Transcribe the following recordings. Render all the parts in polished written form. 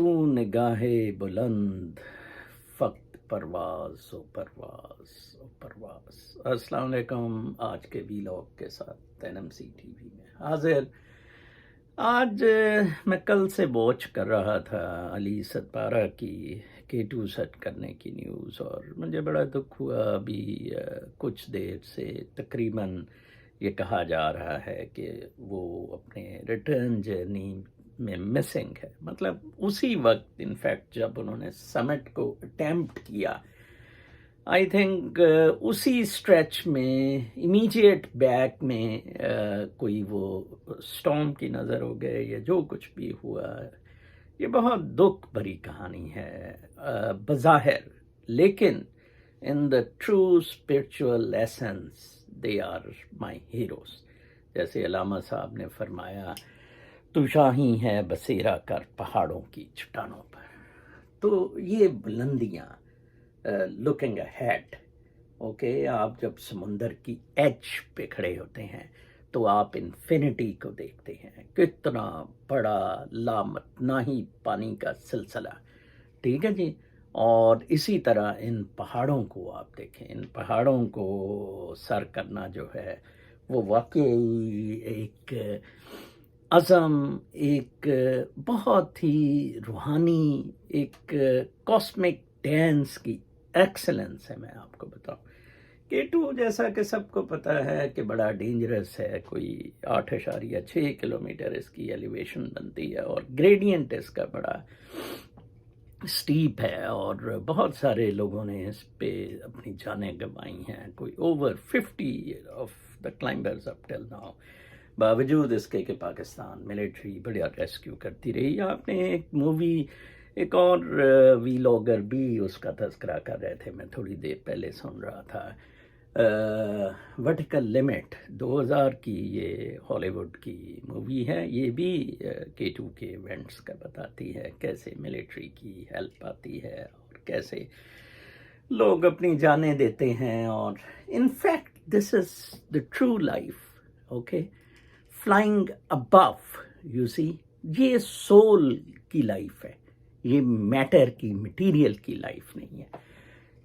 यूं निगाहे बुलंद फक्त परवाज ओ परवाज ओ परवाज। अस्सलाम वालेकुम। आज के वीलॉग के साथ एनएमसी टीवी में हाजिर। आज मैं कल से वॉच कर रहा था अली सतपारा की K2 सेट करने की न्यूज़, और मुझे बड़ा दुख हुआ। अभी कुछ देर से तकरीबन ये कहा जा रहा है कि वो अपने रिटर्न जर्नी में मिसिंग है। मतलब उसी वक्त इनफैक्ट जब उन्होंने समिट को अटेम्प्ट किया, आई थिंक उसी स्ट्रेच में इमीडिएट बैक में कोई वो स्टॉर्म की नज़र हो गए या जो कुछ भी हुआ। ये बहुत दुख भरी कहानी है बज़ाहिर, लेकिन in the true spiritual essence they are my heroes. जैसे अल्लामा साहब ने फरमाया, तू शाही है बसेरा कर पहाड़ों की चट्टानों पर। तो ये बुलंदियाँ, लुकिंग अहेड, ओके, आप जब समुंदर की एज पे खड़े होते हैं तो आप इन्फिनिटी को देखते हैं, कितना बड़ा लामतनाही पानी का सिलसिला, ठीक है जी। और इसी तरह इन पहाड़ों को आप देखें, इन पहाड़ों को सर करना जो है वो वाकई एक अज़म, एक बहुत ही रूहानी, एक कॉस्मिक डांस की एक्सेलेंस है। मैं आपको बताऊं, K2 जैसा कि सबको पता है कि बड़ा डेंजरस है, कोई 8.6 किलोमीटर इसकी एलिवेशन बनती है और ग्रेडियंट इसका बड़ा स्टीप है, और बहुत सारे लोगों ने इस पे अपनी जानें गंवाई हैं। कोई over 50 of the climbers up till now. बावजूद इसके कि पाकिस्तान मिलिट्री बड़ा रेस्क्यू करती रही। आपने एक मूवी, एक और वीलॉगर भी उसका तज़किरा कर रहे थे, मैं थोड़ी देर पहले सुन रहा था, वर्टिकल लिमिट 2000 की, ये हॉलीवुड की मूवी है। ये भी K2 के इवेंट्स का बताती है, कैसे मिलिट्री की हेल्प आती है और कैसे लोग अपनी जानें देते हैं। और in fact this is the true life, okay, flying above, you see, ये सोल की लाइफ है, ये मैटर की, मटेरियल की लाइफ नहीं है।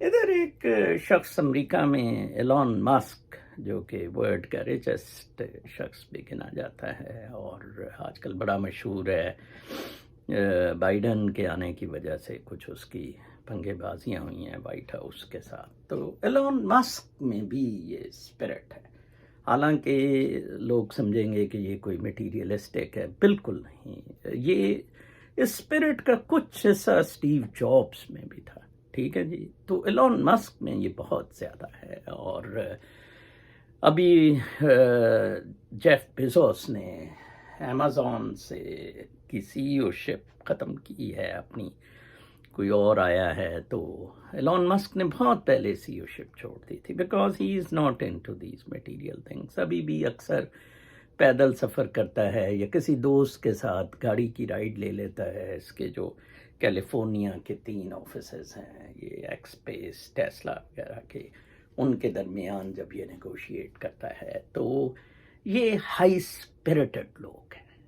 इधर एक शख्स अमेरिका में, एलॉन मस्क, जो कि वर्ल्ड का रिचेस्ट शख्स भी गिना जाता है और आजकल बड़ा मशहूर है। बाइडन के आने की वजह से कुछ उसकी पंगेबाजियां हुई हैं वाइट हाउस के साथ। तो एलॉन मस्क में भी ये स्पिरिट है। हालांकि लोग समझेंगे कि ये कोई मटीरियलिस्टिक है, बिल्कुल नहीं। ये इस स्पिरिट का कुछ हिस्सा स्टीव जॉब्स में भी था, ठीक है जी। तो एलॉन मस्क में ये बहुत ज़्यादा है। और अभी जेफ बेजोस ने अमेज़ॉन से की सीईओशिप ख़त्म की है अपनी, कोई और आया है। तो एलॉन मस्क ने बहुत पहले सीईओशिप छोड़ दी थी, because he is not into these material things. अभी भी अक्सर पैदल सफ़र करता है या किसी दोस्त के साथ गाड़ी की राइड ले लेता है। इसके जो कैलिफोर्निया के 3 ऑफिसेज हैं, ये एक्सपेस, टेस्ला वगैरह के, उनके दरमियान जब ये नेगोशिएट करता है, तो ये हाई स्पिरिटेड लोग हैं।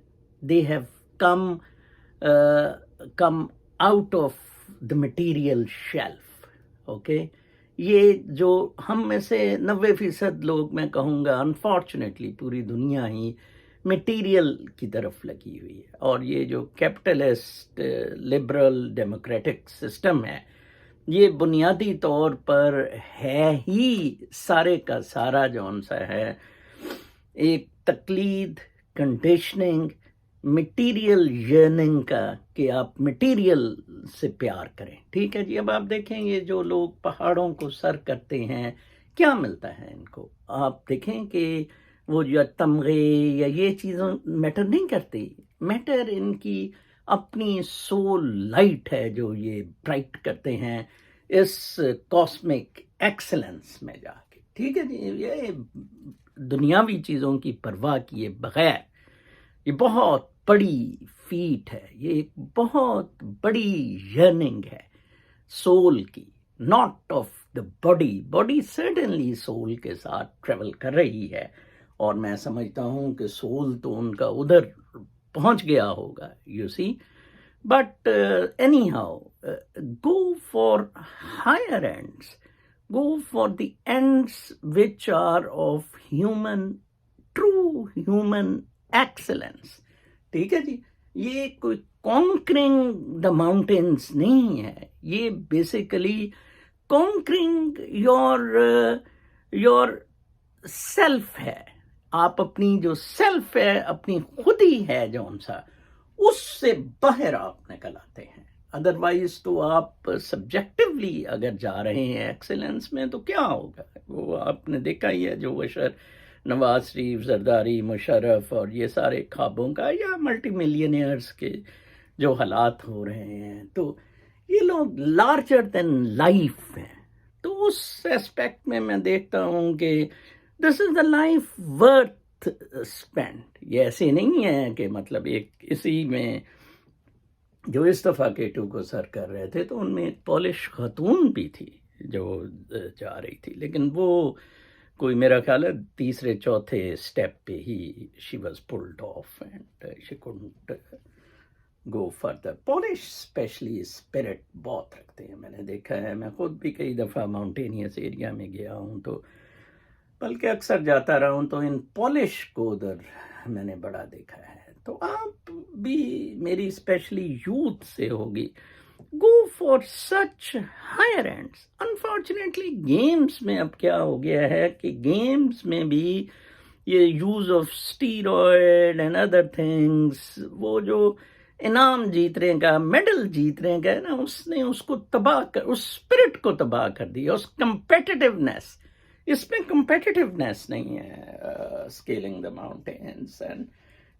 They have come out of the material shelf, okay. ये जो हम में से 90% लोग, मैं कहूँगा अनफॉर्चुनेटली पूरी दुनिया ही मटेरियल की तरफ लगी हुई है। और ये जो कैपिटलिस्ट लिबरल डेमोक्रेटिक सिस्टम है, ये बुनियादी तौर पर है ही सारे का सारा जौन सा है एक तकलीद, कंडीशनिंग, मटीरियल यर्निंग का, कि आप मटीरियल से प्यार करें, ठीक है जी। अब आप देखें, ये जो लोग पहाड़ों को सर करते हैं, क्या मिलता है इनको? आप देखें कि वो जो तमगे या ये चीज़ों मैटर नहीं करती, मैटर इनकी अपनी सोल लाइट है, जो ये ब्राइट करते हैं इस कॉस्मिक एक्सेलेंस में जाके, ठीक है जी। ये दुनियावी चीज़ों की परवाह किए बगैर, ये बहुत बड़ी फीट है, ये एक बहुत बड़ी यर्निंग है सोल की, not of the body. Body certainly soul के साथ ट्रेवल कर रही है, और मैं समझता हूँ कि सोल तो उनका उधर पहुँच गया होगा, you see. But anyhow, go for higher ends. Go for the ends which are of true human excellence. ٹھیک ہے جی. یہ کوئی conquering the mountains نہیں ہے. یہ basically conquering your self ہے. آپ اپنی جو سیلف ہے, اپنی خودی ہے جون سا, اس سے باہر آپ نکل آتے ہیں. ادروائز تو آپ سبجیکٹولی اگر جا رہے ہیں ایکسلنس میں تو کیا ہوگا. وہ آپ نے دیکھا ہی ہے جو بشر نواز شریف, زرداری, مشرف اور یہ سارے خوابوں کا یا ملٹی ملینئرز کے جو حالات ہو رہے ہیں, تو یہ لوگ لارجر دین لائف ہیں. تو اس اسپیکٹ میں دیکھتا ہوں کہ دس از دا لائف ورتھ اسپینڈ. یہ ایسے نہیں ہے کہ مطلب ایک اسی میں جو استفا کیٹو کو سر کر رہے تھے تو ان میں ایک پولش خاتون بھی تھی جو جا رہی تھی, لیکن وہ کوئی میرا خیال ہے تیسرے چوتھے اسٹیپ پہ ہی she was pulled off and she couldn't go further. Polish especially spirit بہت رکھتے ہیں, میں نے دیکھا ہے. میں خود بھی کئی دفعہ ماؤنٹینیس ایریا میں گیا ہوں, تو بلکہ اکثر جاتا رہا ہوں, تو ان پولش کو ادھر میں نے بڑا دیکھا ہے. تو آپ بھی, میری اسپیشلی یوتھ سے ہوگی, go for such higher ends. Unfortunately games میں اب کیا ہو گیا ہے کہ گیمز میں بھی یہ use of steroid and other things, وہ جو انعام جیتنے کا, میڈل جیتنے کا ہے نا, اس نے اس کو تباہ کر, اس اسپرٹ کو تباہ کر دیا. اس کمپیٹیٹیونیس, اس میں کمپیٹیٹیونیس نہیں ہے. اسکیلنگ دا ماؤنٹینس, اینڈ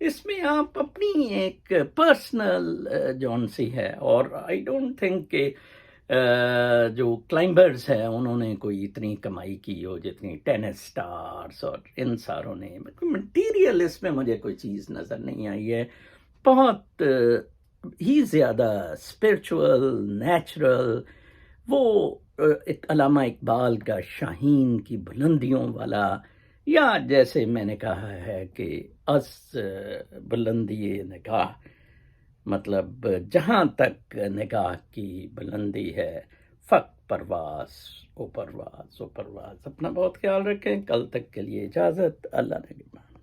اس میں آپ اپنی ایک پرسنل جون سی ہے. اور آئی ڈونٹ تھنک کہ جو کلائمبرز ہیں انہوں نے کوئی اتنی کمائی کی ہو جتنی ٹینس اسٹارز اور ان ساروں نے. مٹیریل اس میں مجھے کوئی چیز نظر نہیں آئی ہے. بہت ہی زیادہ اسپرچول, نیچرل, وہ ایک علامہ اقبال کا شاہین کی بلندیوں والا, یا جیسے میں نے کہا ہے کہ از بلندی نگاہ, مطلب جہاں تک نگاہ کی بلندی ہے, فقط پرواز او پرواز او پرواز. اپنا بہت خیال رکھیں. کل تک کے لیے اجازت. اللہ نگہبان.